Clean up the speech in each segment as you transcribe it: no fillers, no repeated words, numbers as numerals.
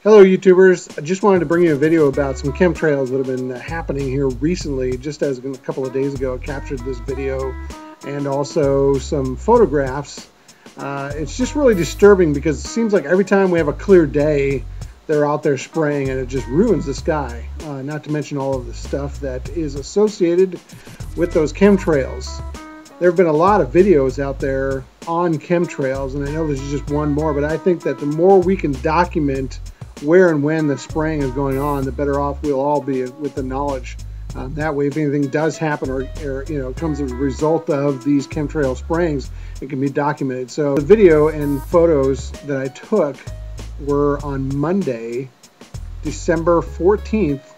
Hello YouTubers, I just wanted to bring you a video about some chemtrails that have been happening here recently. Just as a couple of days ago I captured this video and also some photographs. It's just really disturbing because it seems like every time we have a clear day they're out there spraying and it just ruins the sky. Not to mention all of the stuff that is associated with those chemtrails. There have been a lot of videos out there on chemtrails, and I know there's just one more, but I think that the more we can document where and when the spraying is going on, the better off we'll all be with the knowledge. That way, if anything does happen or comes as a result of these chemtrail sprayings, it can be documented. So the video and photos that I took were on Monday, December 14th,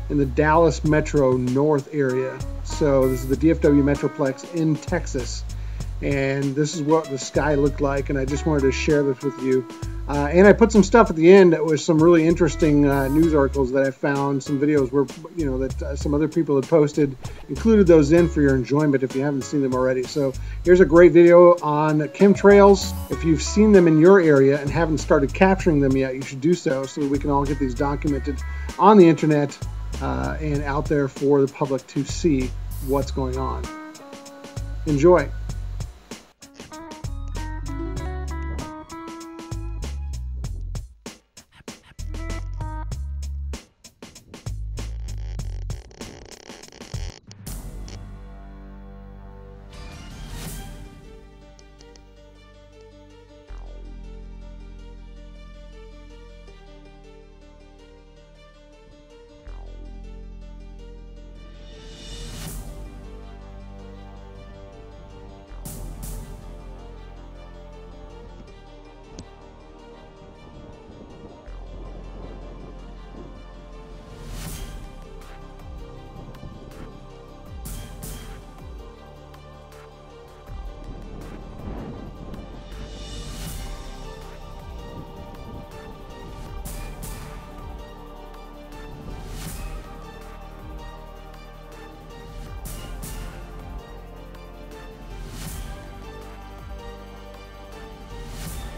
in the Dallas Metro North area. So this is the DFW Metroplex in Texas, and this is what the sky looked like, and I just wanted to share this with you. And I put some stuff at the end that was some really interesting news articles that I found, some videos where that some other people had posted, included those in for your enjoyment if you haven't seen them already. So here's a great video on chemtrails. If you've seen them in your area and haven't started capturing them yet, you should do so that we can all get these documented on the internet and out there for the public to see what's going on. Enjoy.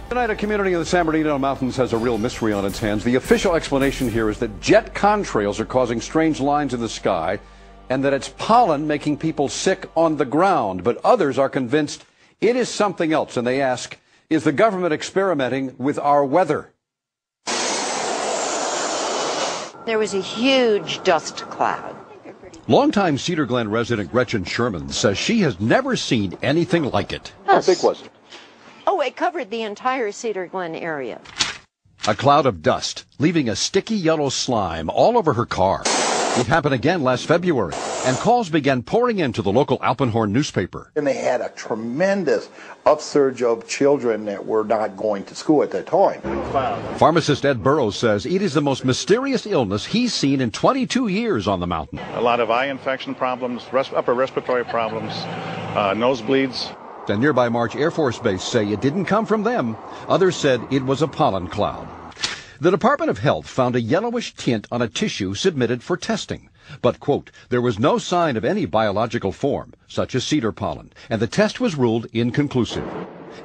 Tonight, a community in the San Bernardino Mountains has a real mystery on its hands. The official explanation here is that jet contrails are causing strange lines in the sky and that it's pollen making people sick on the ground. But others are convinced it is something else, and they ask, is the government experimenting with our weather? There was a huge dust cloud. Longtime Cedar Glen resident Gretchen Sherman says she has never seen anything like it. How big was it? Oh, it covered the entire Cedar Glen area. A cloud of dust, leaving a sticky yellow slime all over her car. It happened again last February, and calls began pouring into the local Alpenhorn newspaper. And they had a tremendous upsurge of children that were not going to school at that time. Pharmacist Ed Burrows says it is the most mysterious illness he's seen in 22 years on the mountain. A lot of eye infection problems, upper respiratory problems, nosebleeds. The nearby March Air Force Base say it didn't come from them. Others said it was a pollen cloud. The Department of Health found a yellowish tint on a tissue submitted for testing. But, quote, there was no sign of any biological form, such as cedar pollen, and the test was ruled inconclusive.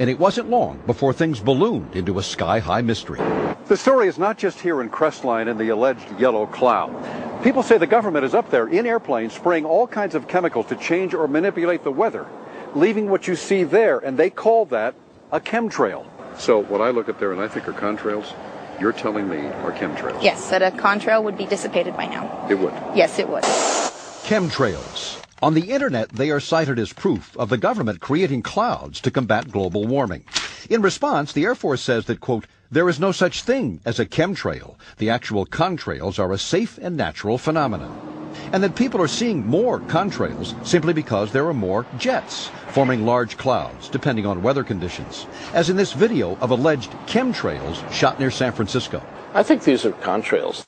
And it wasn't long before things ballooned into a sky-high mystery. The story is not just here in Crestline and the alleged yellow cloud. People say the government is up there in airplanes spraying all kinds of chemicals to change or manipulate the weather, leaving what you see there, and they call that a chemtrail. So what I look at there and I think are contrails, you're telling me are chemtrails? Yes, that a contrail would be dissipated by now. It would? Yes, it would. Chemtrails. On the internet, they are cited as proof of the government creating clouds to combat global warming. In response, the Air Force says that, quote, there is no such thing as a chemtrail. The actual contrails are a safe and natural phenomenon. And that people are seeing more contrails simply because there are more jets forming large clouds, depending on weather conditions, as in this video of alleged chemtrails shot near San Francisco. I think these are contrails.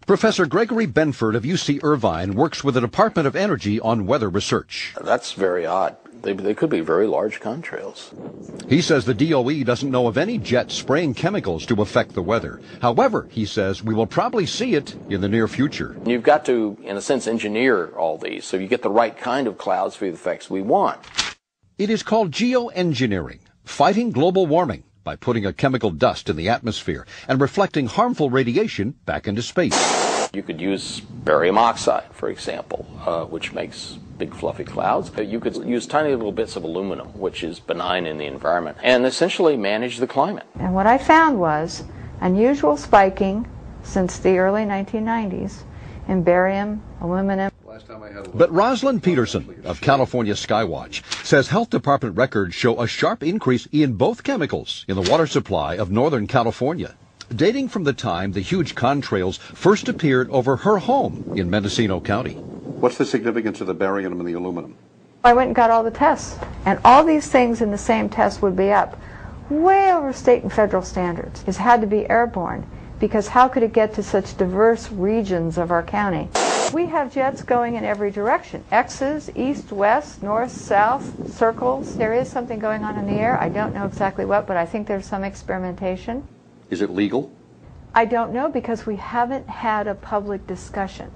Professor Gregory Benford of UC Irvine works with the Department of Energy on weather research. That's very odd. They could be very large contrails. He says the DOE doesn't know of any jets spraying chemicals to affect the weather. However, he says we will probably see it in the near future. You've got to, in a sense, engineer all these so you get the right kind of clouds for the effects we want. It is called geoengineering, fighting global warming. by putting a chemical dust in the atmosphere and reflecting harmful radiation back into space. You could use barium oxide, for example, which makes big fluffy clouds. You could use tiny little bits of aluminum, which is benign in the environment, and essentially manage the climate. And what I found was unusual spiking since the early 1990s in barium, aluminum. But Rosalind Peterson of California Skywatch says health department records show a sharp increase in both chemicals in the water supply of Northern California, dating from the time the huge contrails first appeared over her home in Mendocino County. What's the significance of the barium and the aluminum? I went and got all the tests, and all these things in the same test would be up way over state and federal standards. It had to be airborne, because how could it get to such diverse regions of our county? We have jets going in every direction. X's, east, west, north, south, circles. There is something going on in the air. I don't know exactly what, but I think there's some experimentation. Is it legal? I don't know, because we haven't had a public discussion.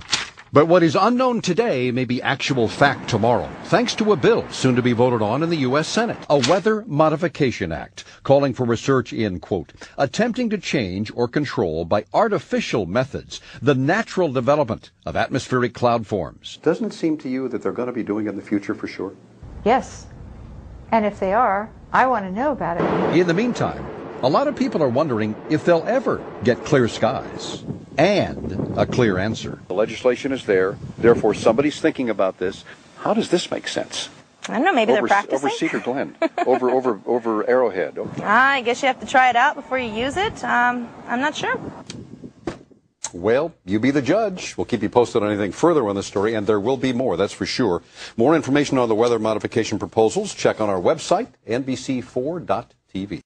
But what is unknown today may be actual fact tomorrow, thanks to a bill soon to be voted on in the U.S. Senate, a Weather Modification Act, calling for research in, quote, attempting to change or control by artificial methods the natural development of atmospheric cloud forms. Doesn't it seem to you that they're going to be doing it in the future for sure? Yes. And if they are, I want to know about it. In the meantime, a lot of people are wondering if they'll ever get clear skies and a clear answer. The legislation is there, therefore somebody's thinking about this. How does this make sense? I don't know, maybe they're practicing? Over Cedar Glen, over Arrowhead. I guess you have to try it out before you use it. I'm not sure. Well, you be the judge. We'll keep you posted on anything further on this story, and there will be more, that's for sure. More information on the weather modification proposals, check on our website, NBC4.TV.